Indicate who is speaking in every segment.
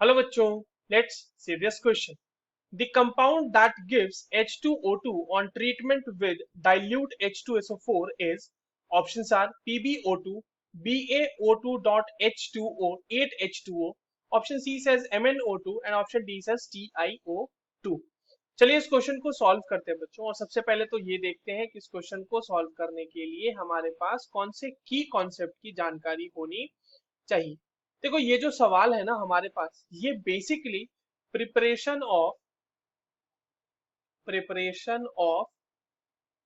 Speaker 1: Hello बच्चों, let's see this question. The compound that gives H2O2 on treatment with dilute H2SO4 is options are PbO2, BaO2.H2O, 8H2O, option C says MnO2 and option D says TiO2. चलिए इस question को solve करते हैं बच्चों और सबसे पहले तो ये देखते हैं कि इस क्वेश्चन को सॉल्व करने के लिए हमारे पास कौन से की कॉन्सेप्ट की जानकारी होनी चाहिए। देखो ये जो सवाल है ना हमारे पास ये basically preparation of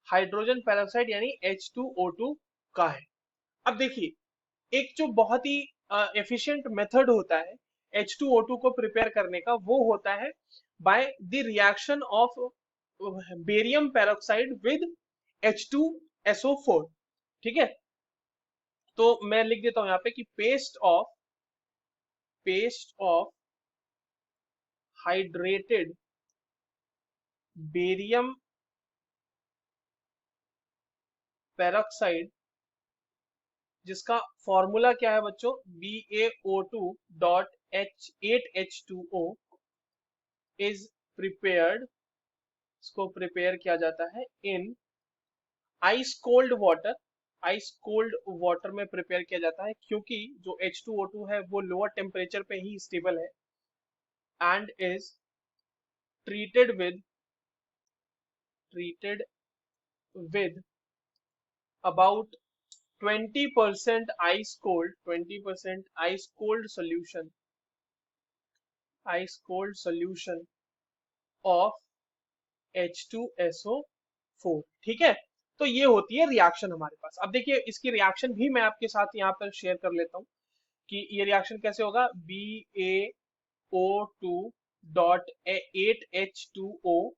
Speaker 1: hydrogen peroxide यानी H2O2 का है। अब देखिए एक जो बहुत ही एफिशिएंट मेथड होता है H2O2 को प्रिपेयर करने का वो होता है by the reaction of barium peroxide with H2SO4। ठीक है, तो मैं लिख देता हूं यहाँ पे कि paste of hydrated barium peroxide जिसका फॉर्मूला क्या है बच्चों, BaO2.H8H2O इज प्रिपेयर्ड, इसको प्रिपेयर किया जाता है इन आइस कोल्ड वाटर में प्रिपेयर किया जाता है क्योंकि जो H2O2 है वो लोअर टेम्परेचर पे ही स्टेबल है and is treated with about 20% ice cold solution of H2SO4। ठीक है, तो ये होती है रिएक्शन हमारे पास। अब देखिए इसकी रिएक्शन भी मैं आपके साथ यहाँ पर शेयर कर लेता हूँ कि ये रिएक्शन कैसे होगा। BaO2.8H2O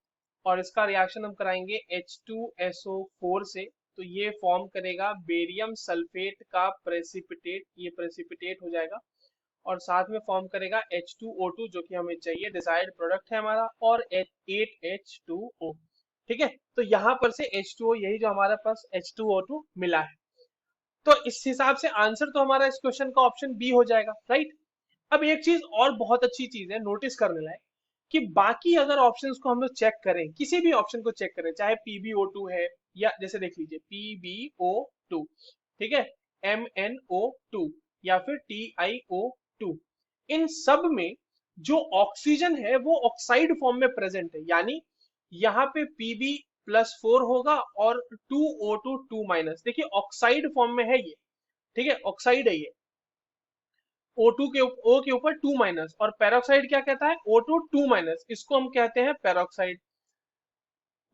Speaker 1: और इसका रिएक्शन हम कराएंगे H2SO4 से, तो ये फॉर्म करेगा बेरियम सल्फेट का प्रेसिपिटेट, ये प्रेसिपिटेट हो जाएगा और साथ में फॉर्म करेगा H2O2 जो कि हमें चाहिए, डिजायर्ड प्रोडक्ट है हमारा, और 8H2O। ठीक है, तो यहां पर से H2O, यही जो हमारे पास H2O2 मिला है, तो इस हिसाब से आंसर तो हमारा इस क्वेश्चन का ऑप्शन बी हो जाएगा, राइट। अब एक चीज और बहुत अच्छी चीज है नोटिस करने लायक कि बाकी अगर ऑप्शंस को हम लोग चेक करें, किसी भी ऑप्शन को चेक करें, चाहे PbO2 है या जैसे देख लीजिए PbO2, ठीक है, MnO2 या फिर TiO2, इन सब में जो ऑक्सीजन है वो ऑक्साइड फॉर्म में प्रेजेंट है, यानी यहाँ पे Pb+4 होगा और 2O2 2-, देखिए ऑक्साइड फॉर्म में है ये, ठीक है, ऑक्साइड है ये, O2 के O के ऊपर 2-, और पेरोक्साइड क्या कहता है, O2 2-, इसको हम कहते हैं पेरोक्साइड।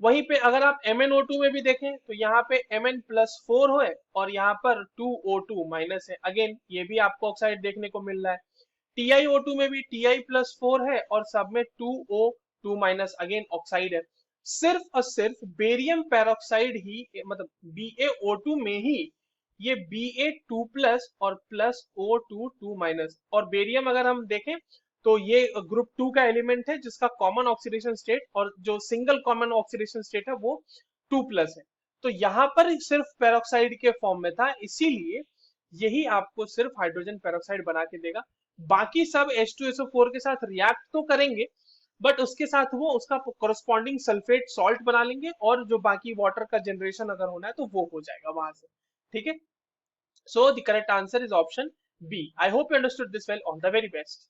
Speaker 1: वहीं पे अगर आप MnO2 में भी देखें तो यहाँ पे Mn+4 है और यहाँ पर 2O2- है, अगेन ये भी आपको ऑक्साइड देखने को मिल रहा है। TiO2 में भी Ti+4 है और सब में 2O2-, अगेन ऑक्साइड है। सिर्फ और सिर्फ बेरियम पेरोक्साइड ही, मतलब BaO2 में ही ये Ba2+ और +O2 और बेरियम अगर हम देखें तो ये ग्रुप 2 का एलिमेंट है जिसका कॉमन ऑक्सीडेशन स्टेट और जो सिंगल कॉमन ऑक्सीडेशन स्टेट है वो 2+ है। तो यहाँ पर सिर्फ पेरोक्साइड के फॉर्म में था, इसीलिए यही आपको सिर्फ हाइड्रोजन पेरोक्साइड बना के देगा। बाकी सब H2SO4 के साथ रिएक्ट तो करेंगे बट उसके साथ वो उसका कोरस्पॉन्डिंग सल्फेट सॉल्ट बना लेंगे और जो बाकी वाटर का जनरेशन अगर होना है तो वो हो जाएगा वहां से। ठीक है, so the correct answer is option B. I hope you understood this well. All the very best.